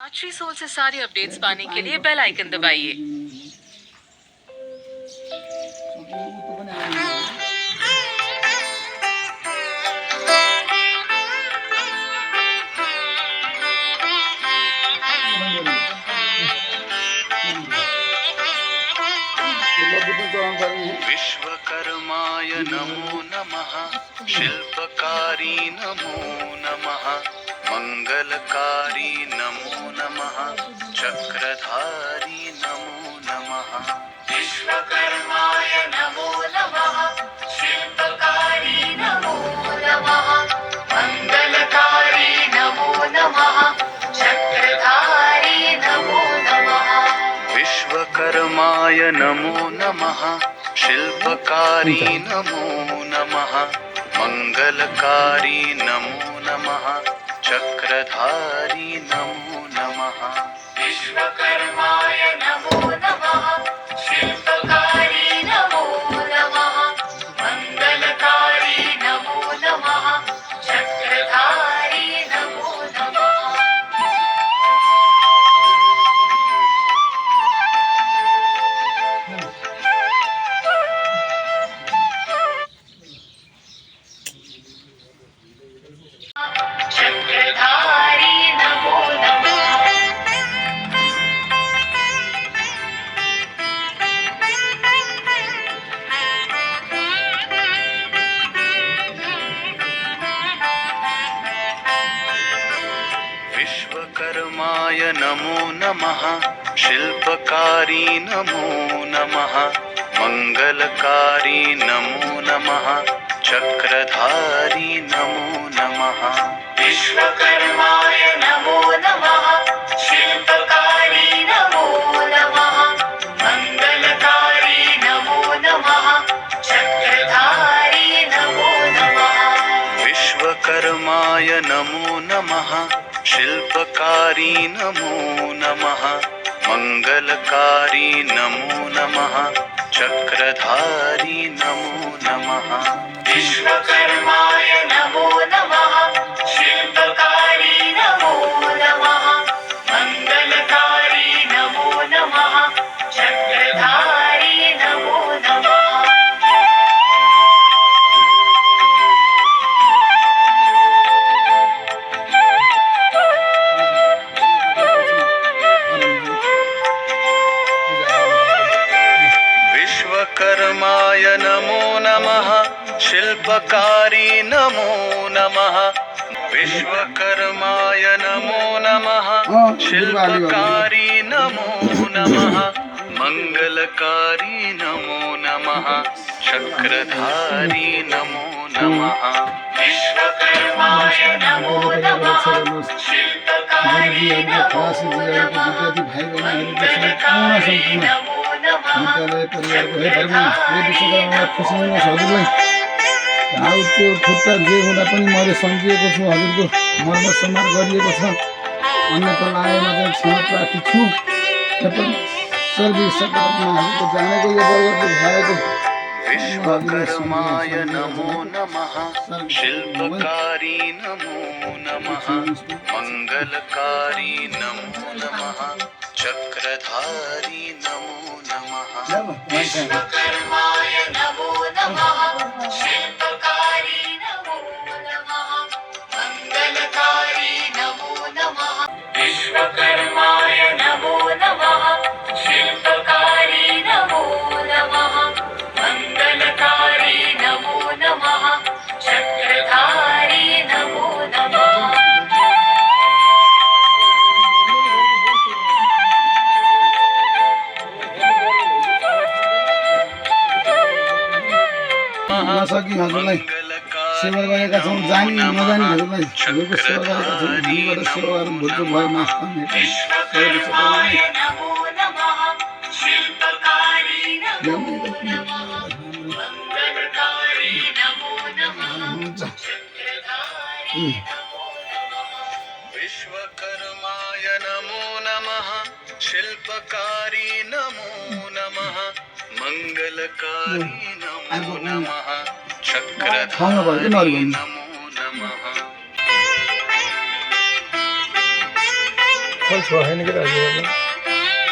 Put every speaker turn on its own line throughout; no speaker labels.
Rajshri soul से सारे updates पाने के लिए बेल आइकन दबाइए।
विश्वकर्माय नमो नमः, शिल्पकारी नमो नमः, मंगलकारी नमो नमः, चक्रधारी नमो नमः।
विश्वकर्माय नमो नमः, शिल्पकारी नमो नमः, मंगलकारी नमो नमः, चक्रधारी नमो नमः।
विश्वकर्माय नमो नमः, शिल्पकारी नमो नमः, मंगलकारी नमो नमः, चक्रधारी नमो नमः।
विश्वकर्माय नमो नमः, शिल्पकारी नमो नमः, मंगलकारी नमो नमः, चक्रधारी नमो नमः। चक्रधारी नमो नमः।
विश्वकर्माय नमो नमः, शिल्पकारी नमो नमः, मंगलकारी नमो नमः, चक्रधारी नमो नमः।
विश्वकर्माय नमो नमः, शिल्पकारी नमो नमः, मंगलकारी नमो नमः, चक्रधारी नमो नमः।
विश्वकर्माय नमो नमः, शिल्पकारी नमो नमः, मंगलकारी नमो नमः, चक्रधारी नमो नमः।
विश्वकर्माय नमो नमः, शिल्पकारी नमो नमः, मंगलकारी नमो नमः, चक्रधारी नमो नमः।
विश्वकर्माय नमो नमः, शिल्पकारी नमो नमः, विश्वकर्माय नमो नमः, शिल्पकारी नमो नमः, मंगलकारी नमो नमः, चक्रधारी नमो नमः।
विश्वकर्माय नमो नमः, शिल्पकारी नमो नमः, मंगलकारी नमो नमः,
विद्यालय परिवारको हे धर्म यो विश्वकर्मा खुसी हुनुहोस् हजुरलाई। घाउ त्यो खुट्टा जे हुँदा पनि मैले सम्झिएको छु, हजुरको मर्म सम्मान गरिएको छ। अन्यथा लागेमा चाहिँ क्षमा प्रार्थी छु। सर्वी सकारात्मा हजुरको जानेको यो वर्गको भ्याएको
विश्वकर्माय नमो नमः, शिल्पकारी नमो नमः, मंगलकारी नमो नमः, चक्रधारी नमो नमः।
विश्वकर्माय नमो नमः, शिल्पकारी नमो नमः, मंगलकारी नमो नमः। विश्वकर्माय नमो नमः, शिल्पकारी नमो नमः, मंगलकारी नमो नमः, चक्रधारी नमो नमः।
नसकी हजुरलाई सेवा गरेका छौँ, जानी नजानी हजुरलाई हजुरको सेवा गरेका छौँ। हामीबाट सेवाहरू भुल्चुक भयो, माफ गर्ने।
विश्वकर्माय नमो नमः, शिल्पकारी नमो नमः, मंगलकारी नमो नमः, चक्रधारी नमो नमः।
विश्वकर्माय नमो नमः, शिल्पकारी नमो नमः, मंगलकारी नमो नमः, चक्रधारी नमो नमः।
फल छ हैन के दाजु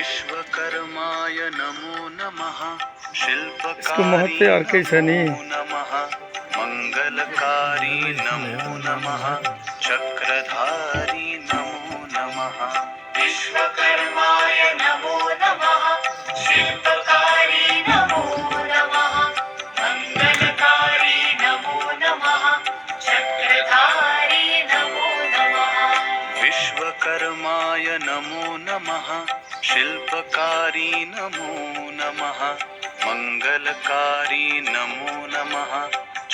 विश्वकर्माय नमो नमः
इसको महत्व
शिल्पकारि
अर्कै छ नि
नमः मंगलकारी नमो नमः चक्रधारी नमो नमः
विश्वकर्माय नमो नमः शिल्पकारी नमो नमः मंगलकारी नमो नमः चक्रधारी नमो नमः
विश्वकर्माय नमो नमः शिल्पकारी नमो नमः मंगलकारी नमो नमः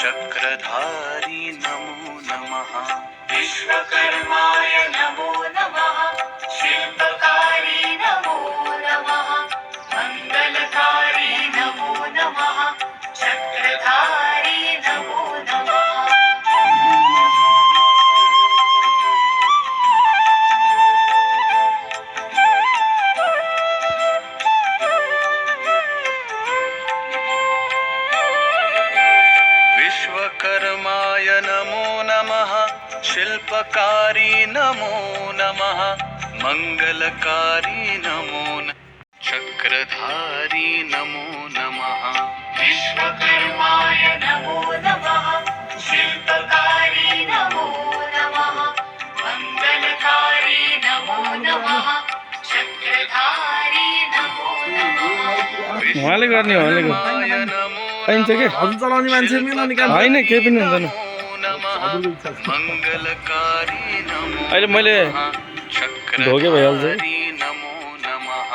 चक्रधारी नमो नमः
विश्वकर्माय नमो नमः शिल्पकारी नमो नमः मंगलकारी नमो नमः चक्रधारी नमो नमः
विश्वकर्माय नमो नमः शिल्पकारी नमो नमः मंगलकारी नमो चक्रधारी नमो नमः
विश्वकर्माय नमो नमः शिल्पकारी नमो नमः मंगलकारी नमो नमः चक्रधारी नमो नमः
उहाँले गर्ने हो उहाँले
विश्वकर्माय नमो
पाइन्छ के
हजुर चलाउने मान्छे
होइन केही पनि हुँदैन
नमः मंगलकारी नमो
अहिले मैले ढोके भइहाल्छ है।
चक्रधारी नमो नमः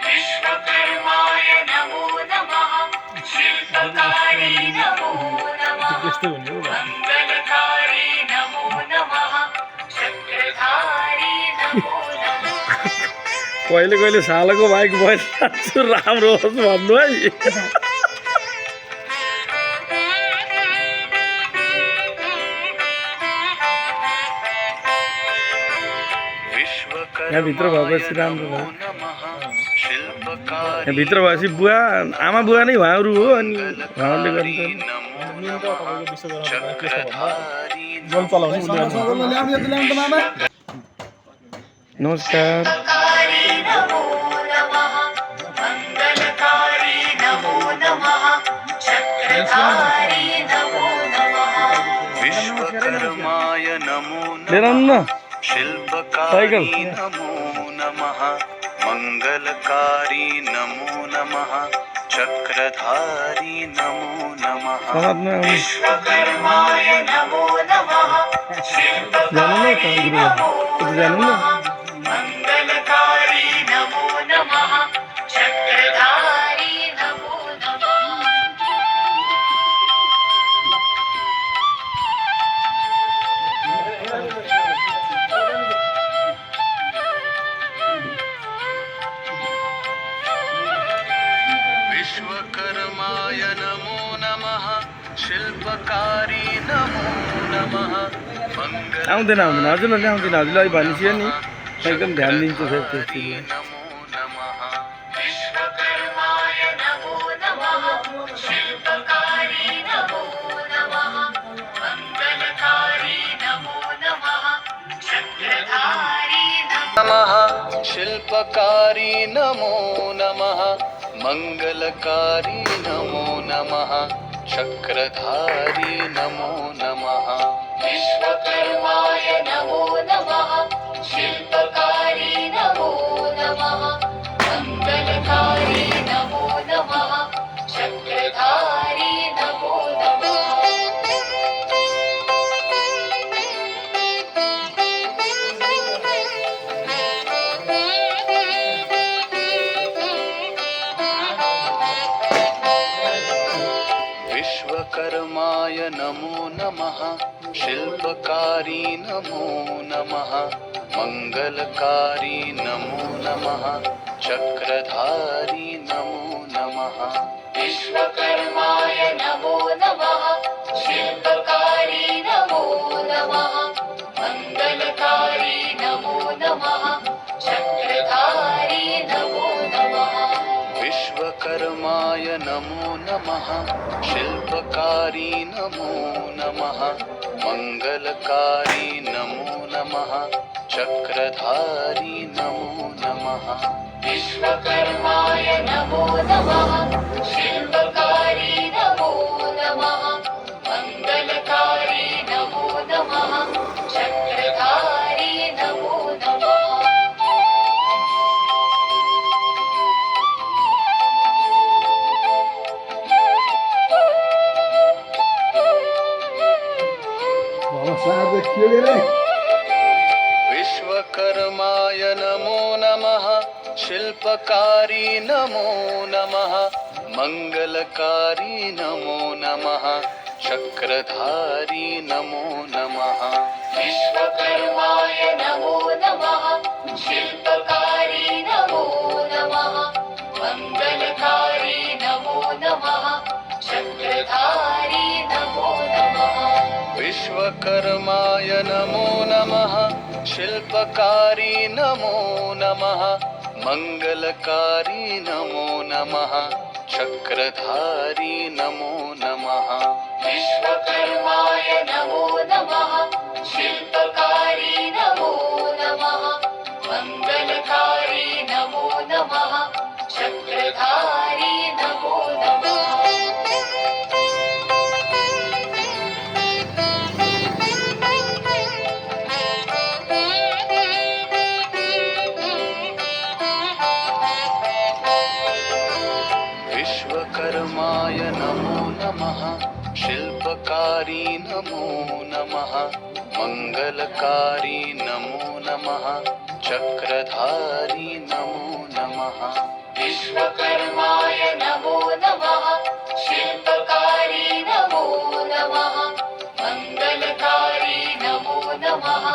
विश्वकर्माय नमो नमः शिल्पकारी नमो नमः मंगलकारी नमो नमः चक्रधारी नमो नमः
कहिले कहिले सालको बाइक भइरहेको राम्रो होस् भन्नु है यहाँभित्र भएपछि राम्रो भयो यहाँभित्र भएपछि बुवा आमा बुवा नै उहाँहरू हो अनि उहाँहरूले गर्नु नमस्कार
कारी नमो नमः मंगलकारी नमो नमः चक्रधारी नमो नमः
विश्वकर्माय नमो
लिएर आउनु न
शिल्पकारी नमो नमः मंगलकारी नमो नमः चक्रधारी नमो नमः
समाजमा आउनु
विश्वकर्माय नमो नमः शिल्पकारी नमो
जानु न
मंगलकारी नमो नमः चक्रधारी नमो नमः
विश्वकर्माय नमो नमः शिल्पकारी नमो नमः
आउँदैन आउँदैन हजुरहरूले आउँदैन हजुरलाई भनिसक्यो नि एकदम ध्यान दिन्छु फेरि त्यसतिर
नमो नमः
विश्वकर्माय नमो नमः शिल्पकारी नमो नमः मंगलकारी नमो नमः चक्रधारी
नमः शिल्पकारी नमो नमः मंगलकारी नमो नमः चक्रधारी नमो नमः
विश्वकर्माय नमो नमः शिल्पकारी नमो नमः मंगलकारी नमो नमः चक्रधारी नमो नमः
विश्वकर्माय नमो नमः शिल्पकारी नमो नमः मंगलकारी नमो नमः चक्रधारी नमो नमः
विश्वकर्माय नमो नमः शिल्पकारी नमो नमः मंगलकारी नमो नमः चक्रधारी नमो नमः
विश्वकर्माय नमो नमः शिल्पकारी नमो नमः मंगलकारी नमो नमः चक्रधारी नमो नमः
विश्वकर्माय नमो नमः शिल्पकारी नमो नमः मंगलकारी नमो नमः चक्रधारी नमो नमः
बाबा साहब देखिए रे
विश्वकर्माय नमो नमः शिल्पकारी नमो नमः मंगलकारी नमो नमः चक्रधारी नमो नमः
विश्वकर्माय नमो नमः शिल्पकारी नमो नमः मंगलकारी नमो नमः चक्रधारी नमो नमः
विश्वकर्माय नमो नमः शिल्पकारी नमो नमः मंगलकारी नमो नमः चक्रधारी नमो नमः
विश्वकर्माय नमो नमः शिल्पकारी नमो नमः मंगलकारी नमो नमः चक्रधारी नमो नमः
विश्वकर्माय नमो नमः शिल्पकारी नमो नमः मंगलकारी नमो नमः चक्रधारी नमो नमः
विश्वकर्माय नमो नमः शिल्पकारी नमो नमः मंगलकारी नमो नमः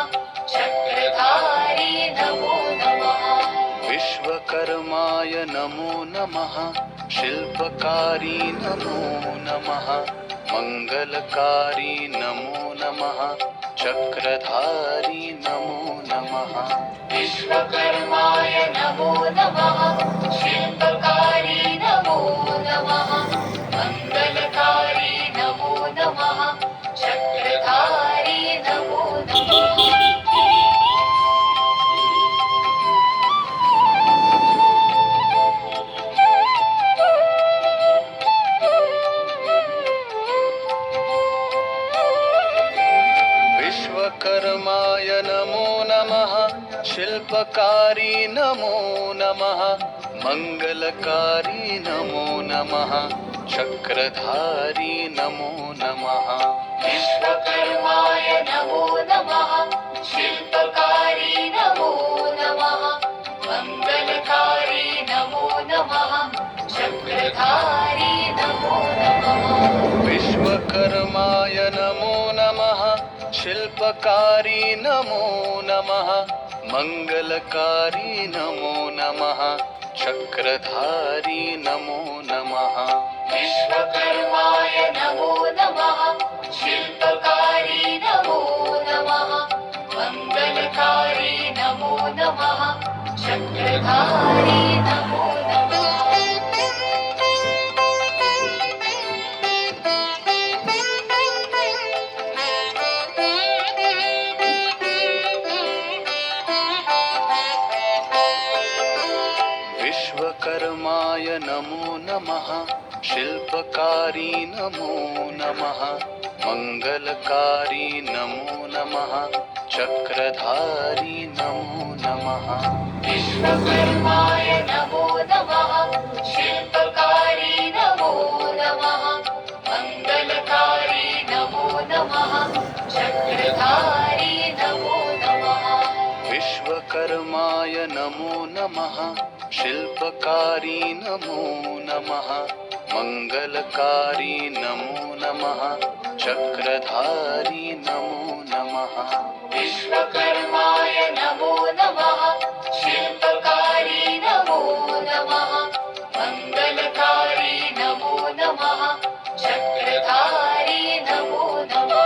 चक्रधारी नमो नमः
विश्वकर्माय नमो नमः शिल्पकारी नमो नमः मंगलकारी नमो नमः चक्रधारी नमो नमः
विश्वकर्माय नमो नमः शिल्पकारी नमो नमः मंगलकारी नमो नमः चक्रधारी नमो नमः
विश्वकर्माय नमो नमः शिल्पकारी नमो नमः मंगलकारी नमो नमः चक्रधारी नमो नमः
विश्वकर्माय नमो नमः शिल्पकारी नमो नमः मंगलकारी नमो नमः चक्रधारी नमो नमः
विश्वकर्माय नमो नमः शिल्पकारी नमो नमः मंगलकारी नमो नमः चक्रधारी नमो नमः
विश्वकर्माय नमो नमः शिल्पकारी नमो नमः मंगलकारी नमो नमः चक्रधारी नमो नमः
विश्वकर्माय नमो नमः शिल्पकारी नमो नमः मंगलकारी नमो नमः चक्रधारी नमो नमः
विश्वकर्माय नमो नमः शिल्पकारी नमो नमः मंगलकारी नमो नमः चक्रधारी नमो नमः
विश्वकर्माय नमो नमः शिल्पकारी नमो नमः मंगलकारी नमो नमः चक्रधारी नमो नमः
विश्वकर्माय नमो नमः शिल्पकारी नमो नमः मंगलकारी नमो नमः चक्रधारी नमो नमः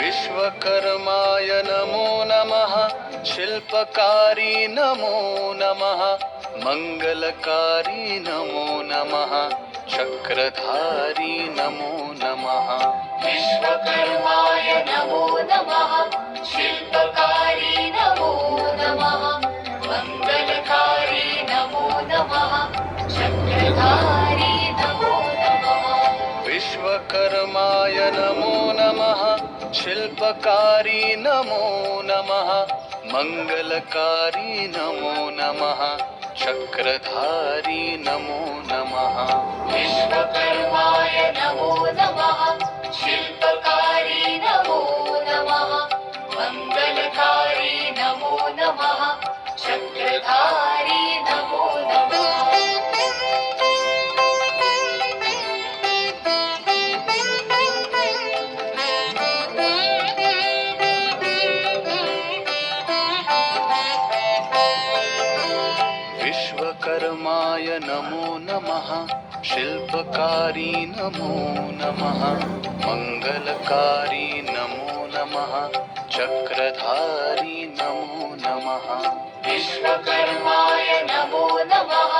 विश्वकर्मा शिल्पकारी नमो नमः मंगलकारी नमो नमः चक्रधारी नमो नमः
विश्वकर्माय नमो नमः शिल्पकारी नमो नमः मंगलकारी नमो नमः चक्रधारी नमो नमः
विश्वकर्माय नमो नमः शिल्पकारी नमो नमः मंगलकारी नमो नमः चक्रधारी नमो नमः
विश्वकर्माय नमो नमः शिल्पकारी नमो नमः मंगलकारी नमो नमः चक्रधारी नमो नमः
विश्वकर्माय नमो नमः शिल्पकारी नमो नमः मंगलकारी नमो नमः चक्रधारी नमो नमः
विश्वकर्माय नमो नमः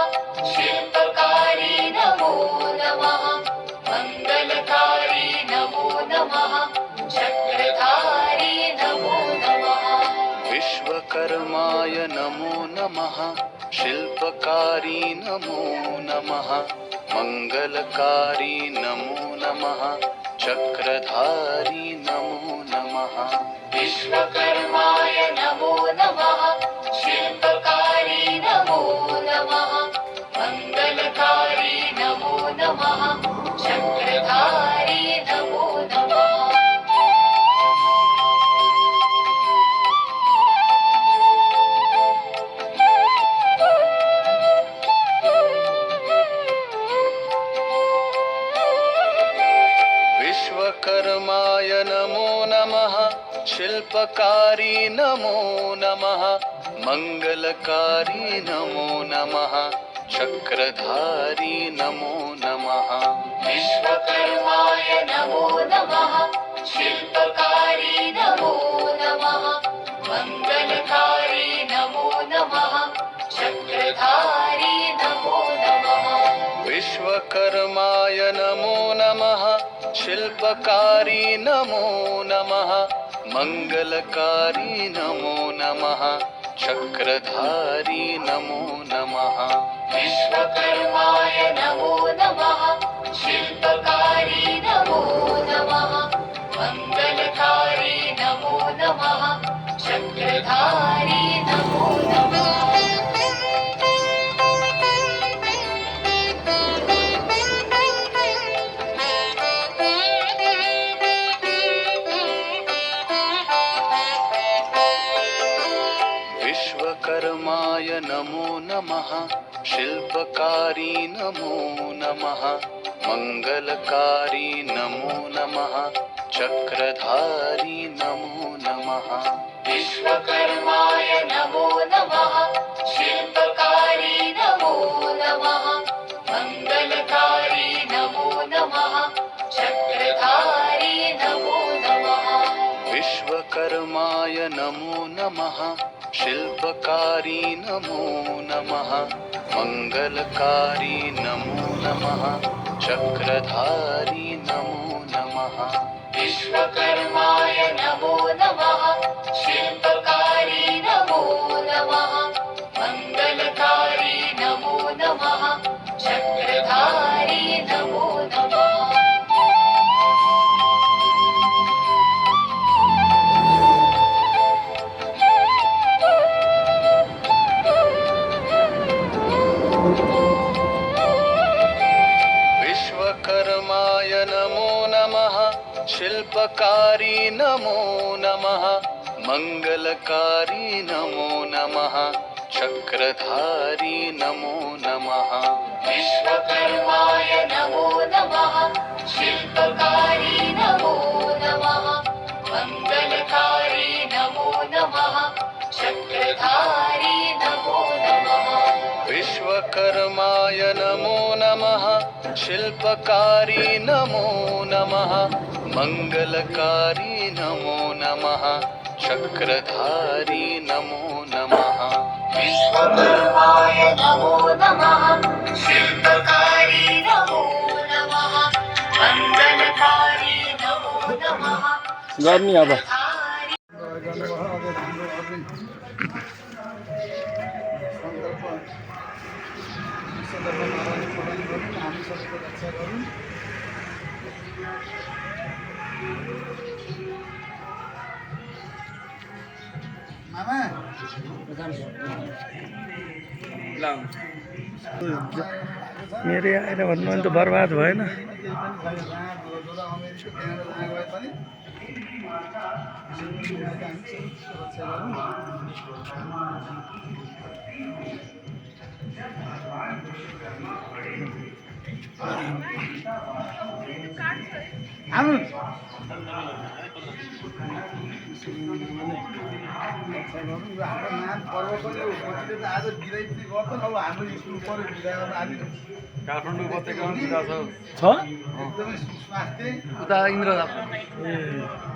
शिल्पकारी नमो नमः मंगलकारी नमो नमः चक्रधारी नमो नमः
विश्वकर्माय नमो नमः शिल्पकारी नमो नमः मंगलकारी नमो नमः चक्रधारी नमो नमः
विश्वकर्माय नमो नमः शिल्पकारी नमो नमः मंगलकारी नमो नमः चक्रधारी नमो नमः
विश्वकर्माय नमो नमः शिल्पकारी नमो नमः मंगलकारी नमो नमः चक्रधारी नमो नमः
विश्वकर्माय नमो नमः शिल्पकारी नमो नमः मंगलकारी नमो नमः चक्रधारी नमो नमः
विश्वकर्माय नमो नमः शिल्पकारी नमो नमः मंगलकारी नमो नमः चक्रधारी नमो नमः
विश्वकर्माय नमो नमः शिल्पकारी नमो नमः मंगलकारी नमो नमः चक्रधारी नमो नमः
विश्वकर्माय नमो नमः शिल्पकारी नमो नमः मंगलकारी नमो नमः चक्रधारी नमो नमः
विश्वकर्माय नमो नमः शिल्पकारी नमो नमः मंगलकारी नमो नमः चक्रधारी नमो नमः
विश्वकर्माय नमो नमः शिल्पकारी नमो नमः मंगलकारी नमो नमः चक्रधारी नमो नमः
विश्वकर्माय नमो नमः शिल्पकारी नमो नमः मंगलकारी नमो नमः चक्रधारी नमो नमः
विश्वकर्माय नमो नमः शिल्पकारी नमो नमः मंगलकारी नमो नमः चक्रधारी नमो नमः
विश्वकर्माय नमो नमः शिल्पकारी नमो नमः मंगलकारी नमो नमः चक्रधारी नमो नमः
विश्वकर्माय नमो नमः शिल्पकारी नमो नमः मंगलकारी नमो नमः चक्रधारी नमो नमः
विश्वकर्माय नमो नमः शिल्पकारी नमो नमः मंगलकारी नमो नमः
गर्ने अब मेरो आएर भन्नु भने त बर्बाद भएन
काठमाडौँ उपत्यकामा बिदा छ
छ
एकदमै स्वास्थ्य
उता इन्द्र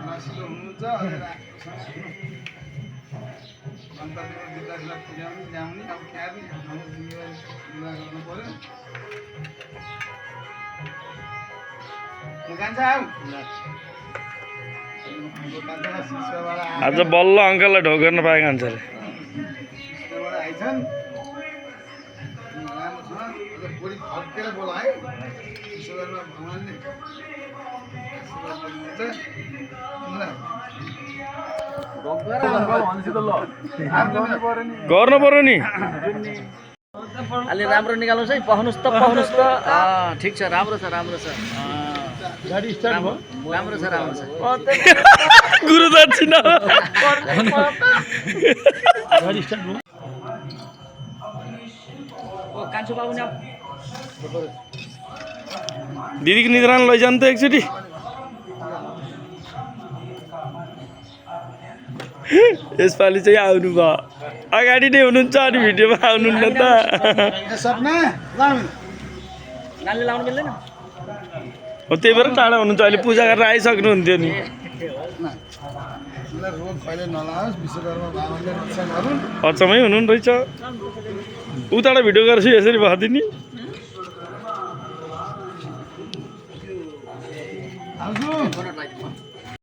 नसिलो हुनुहुन्छ सन्तानको विकासलाई पुर्याउने ल्याउने अब क्याबी हाम्रो जिम्मेवारी पुरा गर्नु पर्यो कान्छा आऊ कान्छालाई शिष्यबाट
आज बल्ल अङ्कललाई ढोक गर्न पाएको कान्छाले
शिष्यबाट आइछन् राम्रोसँग अझ भोलि फर्केर बोला है ईश्वरमा भगवान्ले
गर्नु पर्यो नि
अलि राम्रो निकाल्नुहोस् है पहुनुहोस् त ठिक छ राम्रो छ राम्रो छ
गाडी स्टार्ट भयो
राम्रो छ
गुरु दक्षिणा गाडी स्टार्ट भयो
कान्छो बाबु नि
दिदीको निद्रामा लैजानु त एकचोटि यसपालि चाहिँ आउनु भयो अगाडि नै हुनुहुन्छ अनि भिडियोमा आउनुहुन्न त
सपना
नानीले लाउनु मिल्दैन
हो त्यही भएर टाढा हुनुहुन्छ अहिले पूजा गरेर आइसक्नुहुन्थ्यो नि
रोग कहिले नलाओस् विश्वकर्मा बाबाले रक्षा गरून्
अचम्मै हुनु रहेछ उताबाट भिडियो गर्छु यसरी भदिनी
आउँछु